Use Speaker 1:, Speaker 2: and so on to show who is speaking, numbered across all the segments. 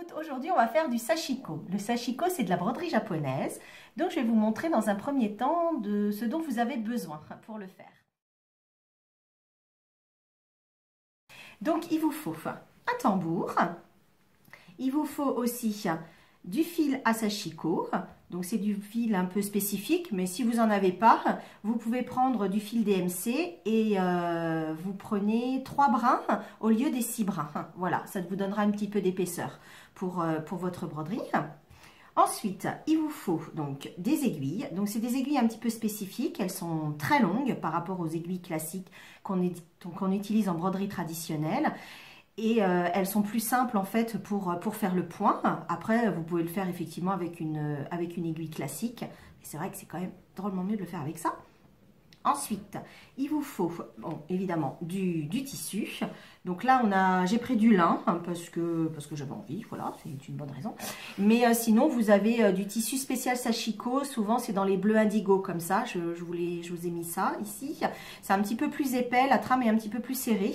Speaker 1: toutes, aujourd'hui on va faire du sashiko. Le sashiko c'est de la broderie japonaise, donc je vais vous montrer dans un premier temps de ce dont vous avez besoin pour le faire. Donc il vous faut un tambour, il vous faut aussi du fil à sashiko, donc c'est du fil un peu spécifique, mais si vous n'en avez pas, vous pouvez prendre du fil DMC et vous prenez 3 brins au lieu des 6 brins. Voilà, ça vous donnera un petit peu d'épaisseur pour votre broderie. Ensuite, il vous faut donc des aiguilles. Donc c'est des aiguilles un petit peu spécifiques, elles sont très longues par rapport aux aiguilles classiques qu'on utilise en broderie traditionnelle. Et elles sont plus simples en fait pour faire le point. Après, vous pouvez le faire effectivement avec une aiguille classique. C'est vrai que c'est quand même drôlement mieux de le faire avec ça. Ensuite, il vous faut, bon, évidemment, du tissu. Donc là, j'ai pris du lin parce que j'avais envie, voilà, c'est une bonne raison. Mais sinon, vous avez du tissu spécial sashiko. Souvent, c'est dans les bleus indigo comme ça. Je vous ai mis ça ici. C'est un petit peu plus épais, la trame est un petit peu plus serrée.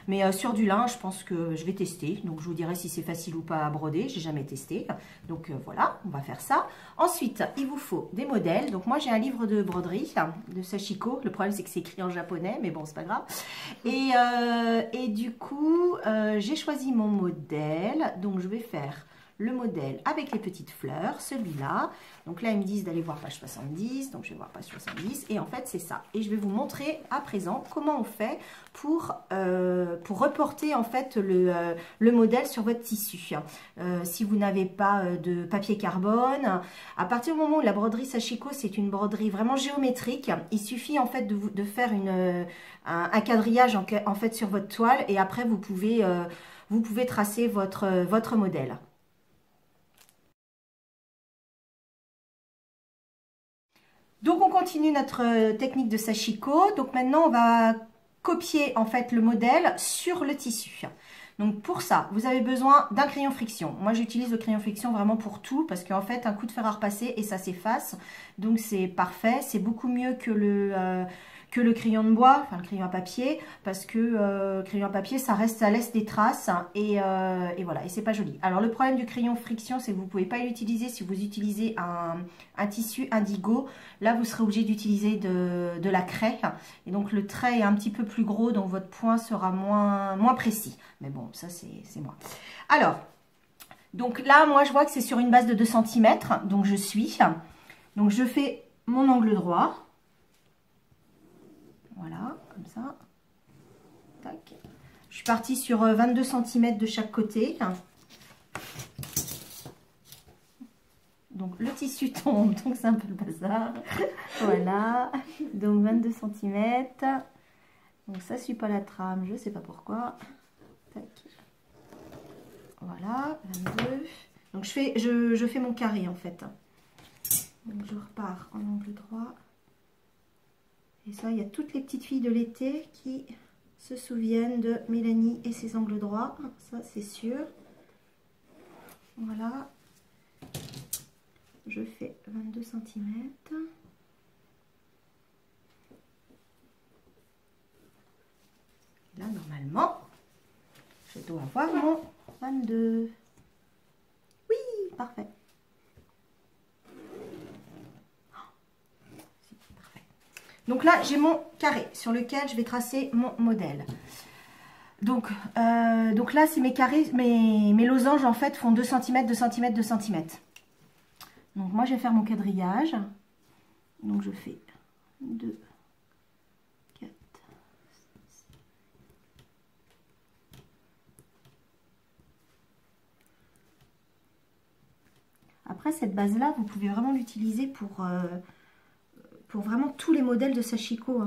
Speaker 1: Mais sur du lin, je pense que je vais tester. Donc, je vous dirai si c'est facile ou pas à broder. J'ai jamais testé. Donc, voilà, on va faire ça. Ensuite, il vous faut des modèles. Donc, moi, j'ai un livre de broderie de sashiko. Le problème, c'est que c'est écrit en japonais, mais bon, c'est pas grave. Et du coup, j'ai choisi mon modèle. Donc, je vais faire le modèle avec les petites fleurs, celui-là. Donc là, ils me disent d'aller voir page 70. Donc, je vais voir page 70. Et en fait, c'est ça. Et je vais vous montrer à présent comment on fait pour reporter en fait le modèle sur votre tissu. Si vous n'avez pas de papier carbone, à partir du moment où la broderie sashiko, c'est une broderie vraiment géométrique, il suffit en fait de faire un quadrillage en fait sur votre toile et après, vous pouvez tracer votre modèle. Donc, on continue notre technique de sashiko. Donc, maintenant, on va copier en fait le modèle sur le tissu. Donc, pour ça, vous avez besoin d'un crayon friction. Moi, j'utilise le crayon friction vraiment pour tout parce qu'en fait, un coup de fer à repasser et ça s'efface. Donc, c'est parfait. C'est beaucoup mieux que le crayon de bois, enfin le crayon à papier, parce que le crayon à papier, ça laisse des traces et voilà, et c'est pas joli. Alors le problème du crayon friction, c'est que vous pouvez pas l'utiliser si vous utilisez un tissu indigo. Là, vous serez obligé d'utiliser de la craie, et donc le trait est un petit peu plus gros, donc votre point sera moins précis. Mais bon, ça c'est moi. Alors, donc là, moi je vois que c'est sur une base de 2 cm, donc je fais mon angle droit. Voilà, comme ça. Tac. Je suis partie sur 22 cm de chaque côté. Donc, le tissu tombe, donc c'est un peu le bazar. Voilà, donc 22 cm. Donc, ça ne suit pas la trame, je ne sais pas pourquoi. Tac. Voilà, 22. Donc, je fais mon carré, en fait. Donc, je repars en angle droit. Et ça, il y a toutes les petites filles de l'été qui se souviennent de Mélanie et ses angles droits. Ça, c'est sûr. Voilà. Je fais 22 cm. Là, normalement, je dois avoir mon 22. Oui, parfait. Donc là, j'ai mon carré sur lequel je vais tracer mon modèle. Donc là, c'est mes carrés, mes losanges en fait font 2 cm, 2 cm, 2 cm. Donc moi, je vais faire mon quadrillage. Donc je fais 2, 4, 6. Après, cette base-là, vous pouvez vraiment l'utiliser pour vraiment tous les modèles de sashiko.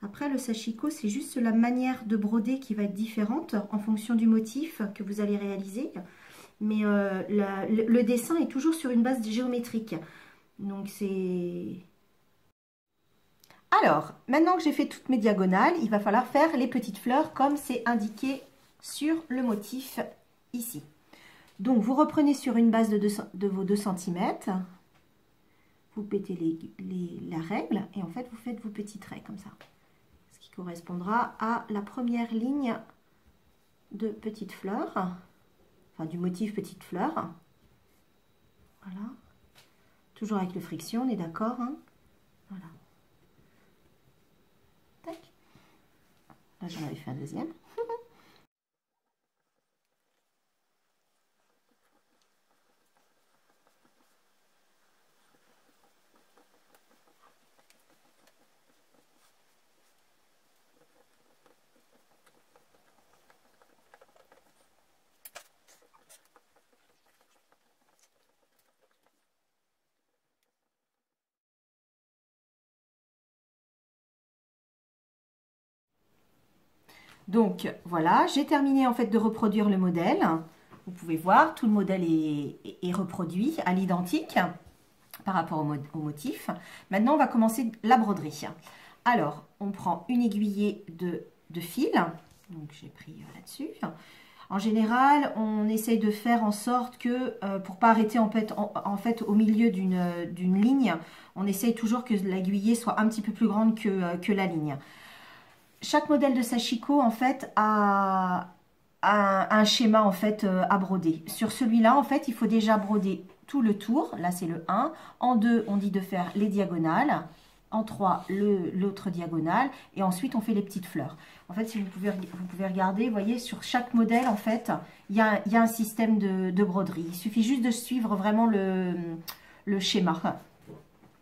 Speaker 1: Après, le sashiko, c'est juste la manière de broder qui va être différente en fonction du motif que vous allez réaliser. Mais le dessin est toujours sur une base géométrique. Donc, c'est... Alors, maintenant que j'ai fait toutes mes diagonales, il va falloir faire les petites fleurs comme c'est indiqué sur le motif ici. Donc, vous reprenez sur une base de vos 2 cm. Vous pétez la règle et en fait vous faites vos petits traits comme ça, ce qui correspondra à la première ligne de petites fleurs. enfin du motif petite fleur. Voilà. Toujours avec le friction, on est d'accord, hein? Voilà. Tac. Là, j'en avais fait un deuxième. Donc voilà, j'ai terminé en fait de reproduire le modèle. Vous pouvez voir, tout le modèle est reproduit à l'identique par rapport au motif. Maintenant, on va commencer la broderie. Alors, on prend une aiguillée de fil. Donc, j'ai pris là-dessus. En général, on essaye de faire en sorte que, pour ne pas arrêter en fait au milieu d'une ligne, on essaye toujours que l'aiguillée soit un petit peu plus grande que la ligne. Chaque modèle de sashiko en fait a un schéma en fait à broder. Sur celui-là en fait il faut déjà broder tout le tour, là c'est le 1. En 2 on dit de faire les diagonales, en 3 l'autre diagonale et ensuite on fait les petites fleurs. En fait si vous pouvez regarder, vous voyez sur chaque modèle en fait il y a un système de broderie. Il suffit juste de suivre vraiment le schéma.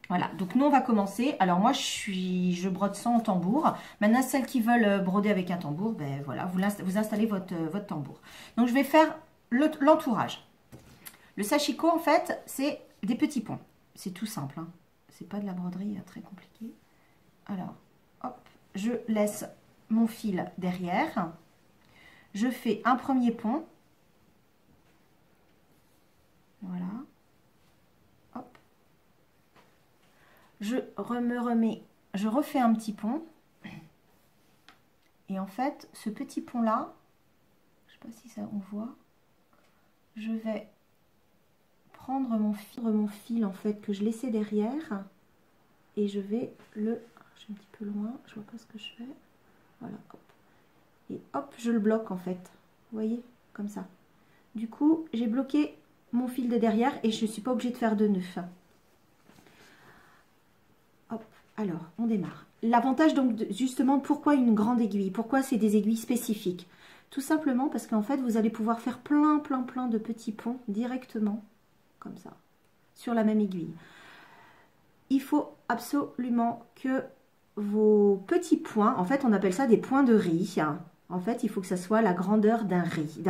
Speaker 1: Voilà, donc nous on va commencer. Alors moi je brode sans tambour. Maintenant celles qui veulent broder avec un tambour, ben voilà, vous installez votre tambour. Donc je vais faire l'entourage. Le sashiko en fait c'est des petits ponts. C'est tout simple, hein. C'est pas de la broderie très compliquée. Alors hop, je laisse mon fil derrière. Je fais un premier pont. Voilà. Je refais un petit pont. Et en fait, ce petit pont-là, je ne sais pas si ça on voit, je vais prendre mon fil en fait que je laissais derrière et je vais je suis un petit peu loin, je vois pas ce que je fais. Voilà, hop. Et hop, je le bloque en fait. Vous voyez, comme ça. Du coup, j'ai bloqué mon fil de derrière et je ne suis pas obligée de faire de nœud. Hop, alors, on démarre. L'avantage donc, justement, pourquoi une grande aiguille? Pourquoi c'est des aiguilles spécifiques? Tout simplement parce qu'en fait, vous allez pouvoir faire plein de petits ponts directement, comme ça, sur la même aiguille. Il faut absolument que vos petits points, en fait, on appelle ça des points de riz. En fait, il faut que ça soit la grandeur d'un riz,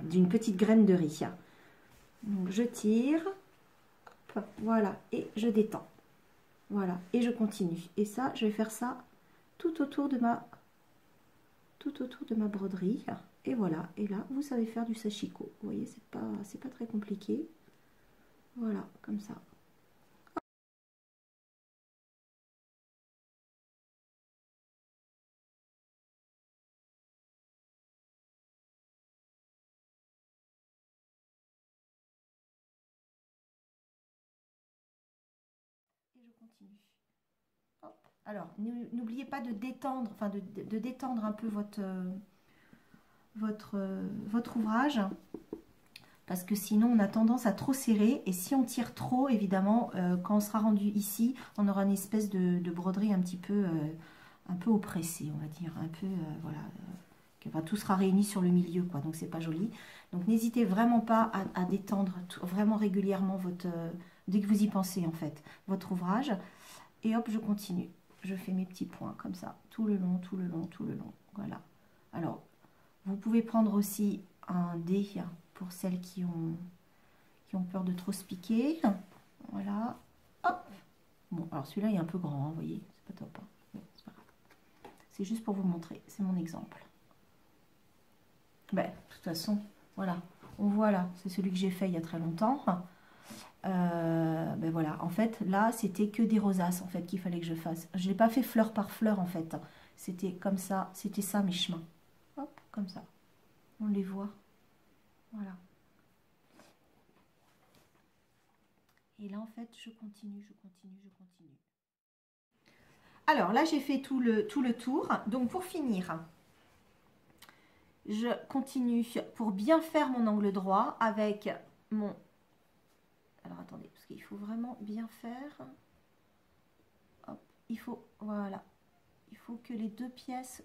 Speaker 1: d'une petite graine de riz. Donc, je tire, hop, voilà, et je détends. Voilà, et je continue. Et ça, je vais faire ça tout autour de ma broderie. Et voilà, et là, vous savez faire du sashiko. Vous voyez, c'est pas très compliqué. Voilà, comme ça. Et je continue. Hop. Alors, n'oubliez pas de détendre, enfin de détendre un peu votre ouvrage. Parce que sinon, on a tendance à trop serrer. Et si on tire trop, évidemment, quand on sera rendu ici, on aura une espèce de broderie un peu oppressée, on va dire. Un peu, voilà. Enfin, tout sera réuni sur le milieu, quoi. Donc, c'est pas joli. Donc, n'hésitez vraiment pas à détendre vraiment régulièrement dès que vous y pensez, en fait, votre ouvrage. Et hop, je continue. Je fais mes petits points comme ça, tout le long, tout le long, tout le long. Voilà. Alors, vous pouvez prendre aussi un dé pour celles qui ont peur de trop se piquer. Voilà. Hop. Bon, alors celui-là est un peu grand, vous voyez. C'est pas top. Hein. Bon, c'est pas grave. C'est juste pour vous montrer. C'est mon exemple. Ben, de toute façon, voilà. On voit là, c'est celui que j'ai fait il y a très longtemps. Ben voilà, en fait, là, c'était que des rosaces, en fait, qu'il fallait que je fasse. Je n'ai pas fait fleur par fleur, en fait. C'était comme ça, c'était ça, mes chemins. Hop, comme ça. On les voit. Voilà. Et là, en fait, je continue. Alors, là, j'ai fait tout le tour. Donc, pour finir, je continue pour bien faire mon angle droit avec mon... Alors attendez, parce qu'il faut vraiment bien faire. Hop, il faut, voilà, il faut que les deux pièces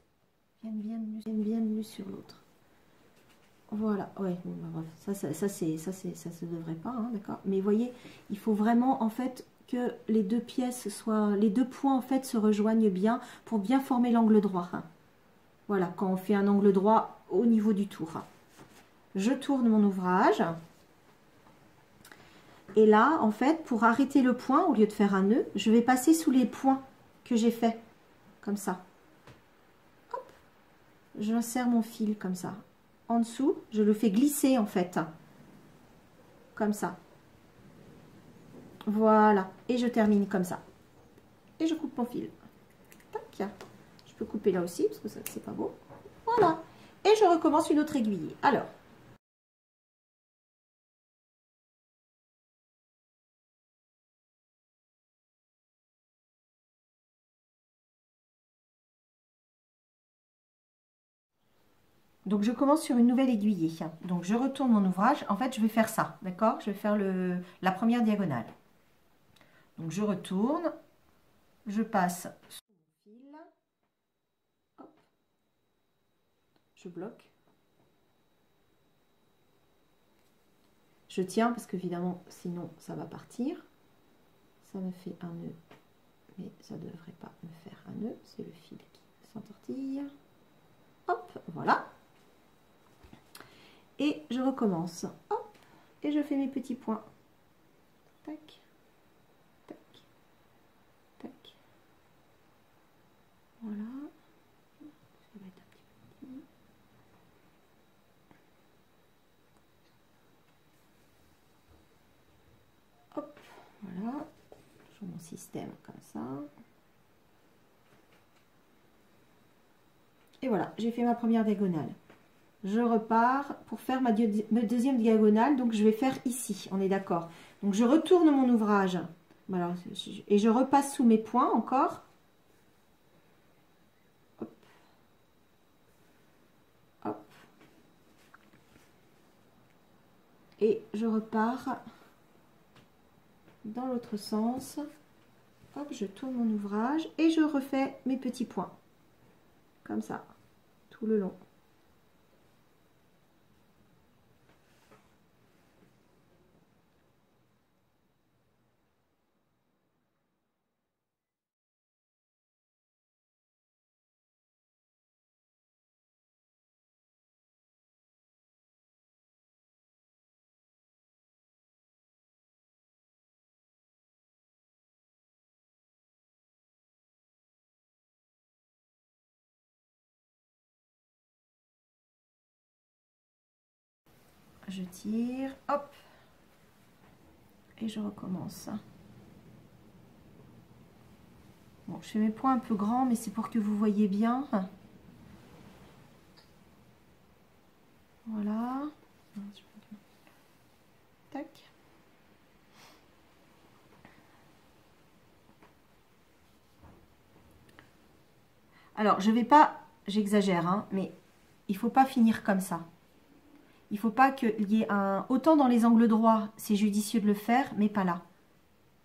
Speaker 1: viennent l'une sur l'autre. Voilà, ouais, bon, bah, bref, ça se devrait pas, hein, d'accord. Mais vous voyez, il faut vraiment en fait que les deux pièces soient, les deux points en fait se rejoignent bien pour bien former l'angle droit. Hein. Voilà, quand on fait un angle droit au niveau du tour. Je tourne mon ouvrage. Et là, en fait, pour arrêter le point, au lieu de faire un nœud, je vais passer sous les points que j'ai fait, comme ça. Hop, j'insère mon fil comme ça. En dessous, je le fais glisser en fait, comme ça. Voilà, et je termine comme ça. Et je coupe mon fil. Tac. Je peux couper là aussi, parce que ça, c'est pas beau. Voilà, et je recommence une autre aiguille. Alors, donc je commence sur une nouvelle aiguillée. Donc je retourne mon ouvrage. En fait, je vais faire ça, d'accord? Je vais faire la première diagonale. Donc je retourne, je passe sous mon fil, hop, je bloque. Je tiens parce qu'évidemment, sinon ça va partir. Ça me fait un nœud, mais ça ne devrait pas me faire un nœud. C'est le fil qui s'entortille. Hop, voilà. Et je recommence. Hop, et je fais mes petits points. Tac, tac, tac. Voilà. Ça va être un petit peu petit. Hop, voilà. Toujours mon système comme ça. Et voilà, j'ai fait ma première diagonale. Je repars pour faire ma deuxième diagonale. Donc, je vais faire ici, on est d'accord. Donc, je retourne mon ouvrage. Voilà, et je repasse sous mes points encore. Hop. Hop. Et je repars dans l'autre sens. Hop, je tourne mon ouvrage et je refais mes petits points. Comme ça, tout le long. Je tire, hop, et je recommence. Bon, je fais mes points un peu grands, mais c'est pour que vous voyez bien. Voilà. Tac. Alors, je vais pas, j'exagère, hein, mais il faut pas finir comme ça. Il faut pas qu'il y ait un... Autant dans les angles droits, c'est judicieux de le faire, mais pas là.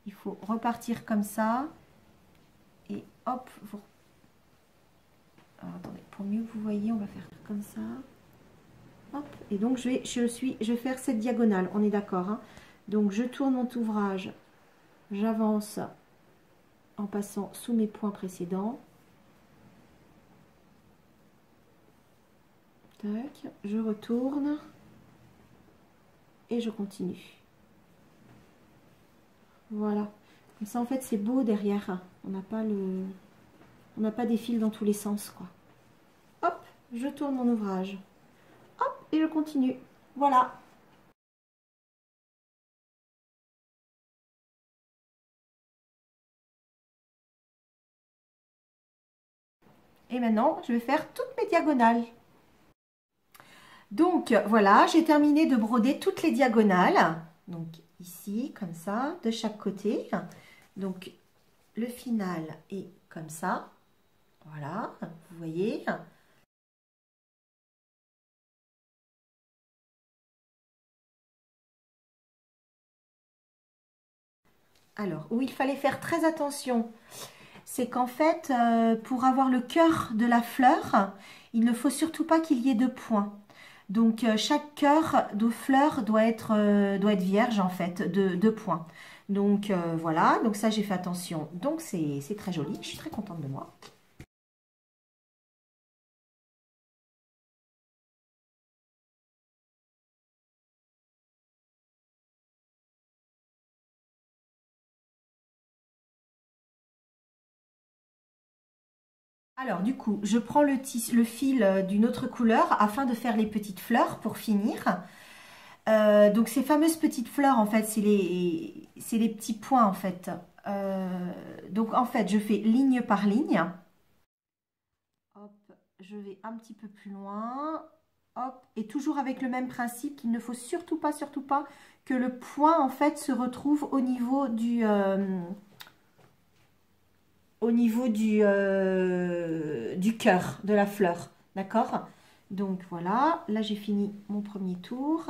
Speaker 1: Il faut repartir comme ça. Et hop, vous... Alors, attendez, pour mieux que vous voyez, on va faire comme ça. Hop, et donc je vais faire cette diagonale, on est d'accord. Hein. Donc je tourne mon ouvrage, j'avance en passant sous mes points précédents. Tac, je retourne et je continue. Voilà, comme ça en fait c'est beau derrière. On n'a pas des fils dans tous les sens quoi. Hop, je tourne mon ouvrage. Hop, et je continue. Voilà. Et maintenant, je vais faire toutes mes diagonales. Donc, voilà, j'ai terminé de broder toutes les diagonales. Donc, ici, comme ça, de chaque côté. Donc, le final est comme ça. Voilà, vous voyez. Alors, où il fallait faire très attention, c'est qu'en fait, pour avoir le cœur de la fleur, il ne faut surtout pas qu'il y ait de points. Donc, chaque cœur de fleur doit être vierge, en fait, de points. Donc, voilà. Donc, ça, j'ai fait attention. Donc, c'est très joli. Je suis très contente de moi. Alors, du coup, je prends le fil d'une autre couleur afin de faire les petites fleurs pour finir. Donc, ces fameuses petites fleurs, en fait, c'est les petits points, en fait. Donc, en fait, je fais ligne par ligne. Hop, je vais un petit peu plus loin. Hop, et toujours avec le même principe qu'il ne faut surtout pas que le point, en fait, se retrouve au niveau du cœur de la fleur. D'accord? Donc voilà, là j'ai fini mon premier tour.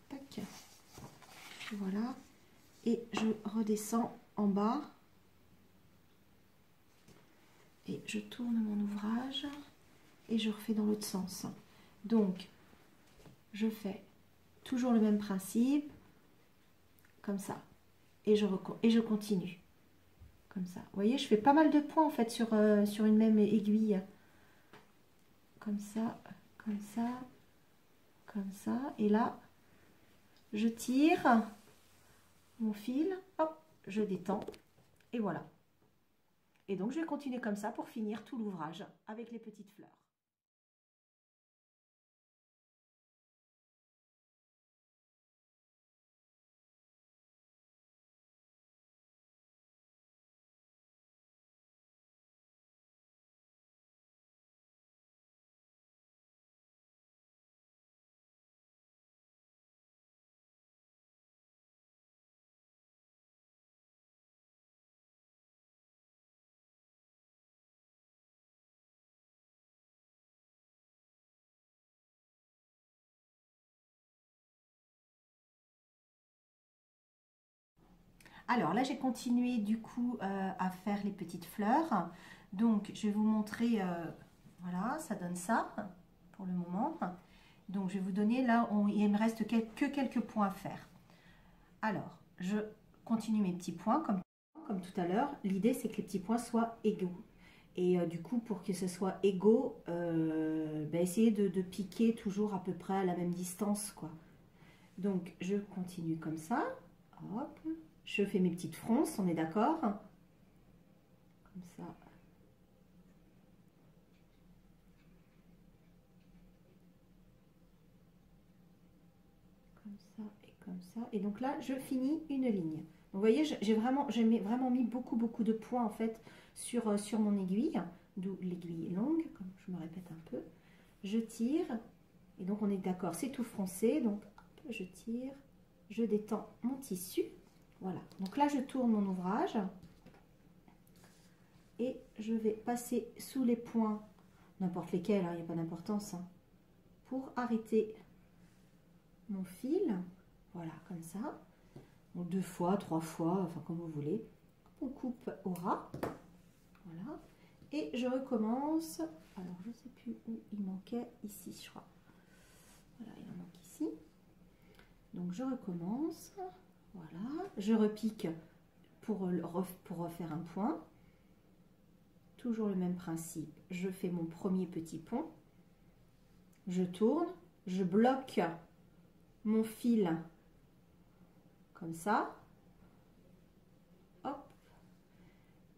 Speaker 1: Tac. Voilà. Et je redescends en bas. Et je tourne mon ouvrage. Et je refais dans l'autre sens. Donc, je fais toujours le même principe. Comme ça. Et je continue. Comme ça. Vous voyez, je fais pas mal de points en fait sur une même aiguille. Comme ça, comme ça, comme ça. Et là, je tire mon fil, hop, je détends. Et voilà. Et donc, je vais continuer comme ça pour finir tout l'ouvrage avec les petites fleurs. Alors là, j'ai continué du coup à faire les petites fleurs. Donc, je vais vous montrer, voilà, ça donne ça pour le moment. Donc, je vais vous donner là, il me reste que quelques points à faire. Alors, je continue mes petits points comme tout à l'heure. L'idée, c'est que les petits points soient égaux. Et du coup, pour que ce soit égaux, ben, essayez de piquer toujours à peu près à la même distance, quoi. Donc, je continue comme ça. Hop. Je fais mes petites fronces, on est d'accord? Comme ça. Comme ça et comme ça. Et donc là, je finis une ligne. Donc, vous voyez, j'ai vraiment mis beaucoup de points en fait sur mon aiguille, d'où l'aiguille longue, comme je me répète un peu. Je tire, et donc on est d'accord, c'est tout froncé, donc hop, je tire, je détends mon tissu. Voilà, donc là je tourne mon ouvrage et je vais passer sous les points, n'importe lesquels, il n'y a pas d'importance, hein, pour arrêter mon fil. Voilà, comme ça. Donc 2 fois, 3 fois, enfin comme vous voulez. On coupe au ras. Voilà. Et je recommence. Alors je ne sais plus où il manquait. Ici, je crois. Voilà, il en manque ici. Donc je recommence. Voilà. Je repique pour refaire un point. Toujours le même principe. Je fais mon premier petit pont. Je tourne. Je bloque mon fil comme ça. Hop.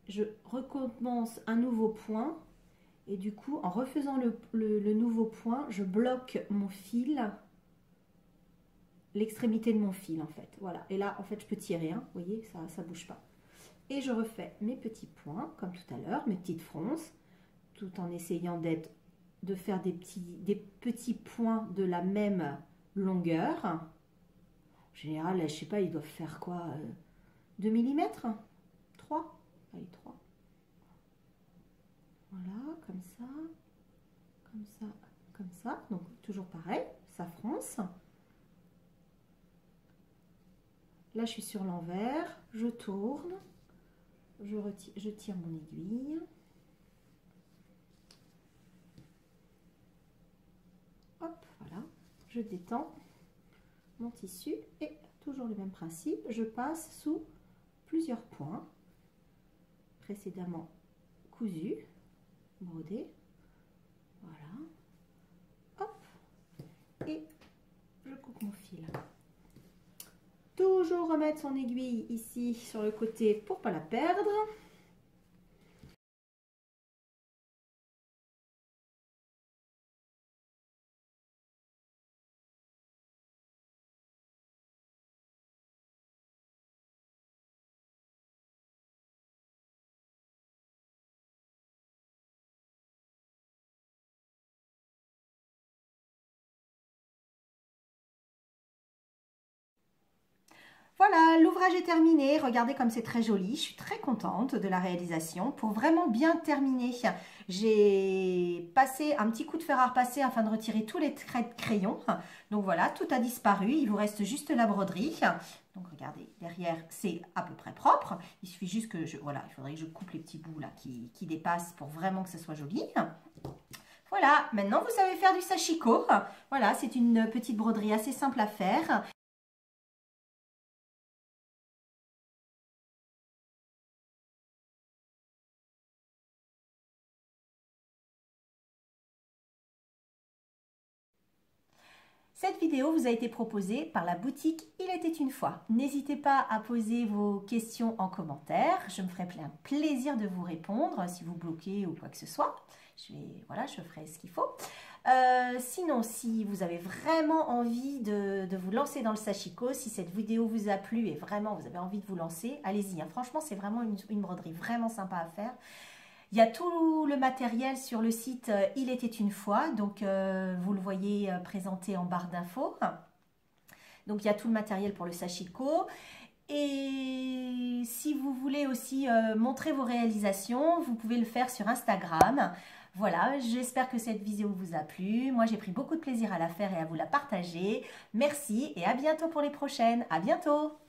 Speaker 1: Je recommence un nouveau point. Et du coup, en refaisant le nouveau point, je bloque mon fil, l'extrémité de mon fil en fait. Voilà. Et là, en fait, je peux tirer, hein. Vous voyez, ça ne bouge pas. Et je refais mes petits points, comme tout à l'heure, mes petites fronces, tout en essayant de faire des petits points de la même longueur. En général, je ne sais pas, ils doivent faire quoi 2 mm 3. Allez, 3. Voilà, comme ça, comme ça, comme ça. Donc, toujours pareil, ça fronce. Là, je suis sur l'envers, je tourne, je tire mon aiguille. Hop, voilà, je détends mon tissu et toujours le même principe, je passe sous plusieurs points précédemment cousus, brodés. Voilà, hop, et je coupe mon fil. Toujours remettre son aiguille ici sur le côté pour ne pas la perdre. Voilà, l'ouvrage est terminé. Regardez comme c'est très joli. Je suis très contente de la réalisation. Pour vraiment bien terminer, j'ai passé un petit coup de fer à repasser afin de retirer tous les traits de crayon. Donc voilà, tout a disparu. Il vous reste juste la broderie. Donc regardez, derrière, c'est à peu près propre. Il suffit juste que voilà, il faudrait que je coupe les petits bouts là qui dépassent pour vraiment que ce soit joli. Voilà, maintenant vous savez faire du sashiko. Voilà, c'est une petite broderie assez simple à faire. Cette vidéo vous a été proposée par la boutique Il était une fois. N'hésitez pas à poser vos questions en commentaire. Je me ferai plein plaisir de vous répondre si vous bloquez ou quoi que ce soit. Voilà, je ferai ce qu'il faut. Sinon, si vous avez vraiment envie de vous lancer dans le sashiko, si cette vidéo vous a plu et vraiment vous avez envie de vous lancer, allez-y. Hein. Franchement, c'est vraiment une broderie vraiment sympa à faire. Il y a tout le matériel sur le site Il était une fois, donc vous le voyez présenté en barre d'infos. Donc il y a tout le matériel pour le sashiko. Et si vous voulez aussi montrer vos réalisations, vous pouvez le faire sur Instagram. Voilà, j'espère que cette vidéo vous a plu. Moi, j'ai pris beaucoup de plaisir à la faire et à vous la partager. Merci et à bientôt pour les prochaines. À bientôt!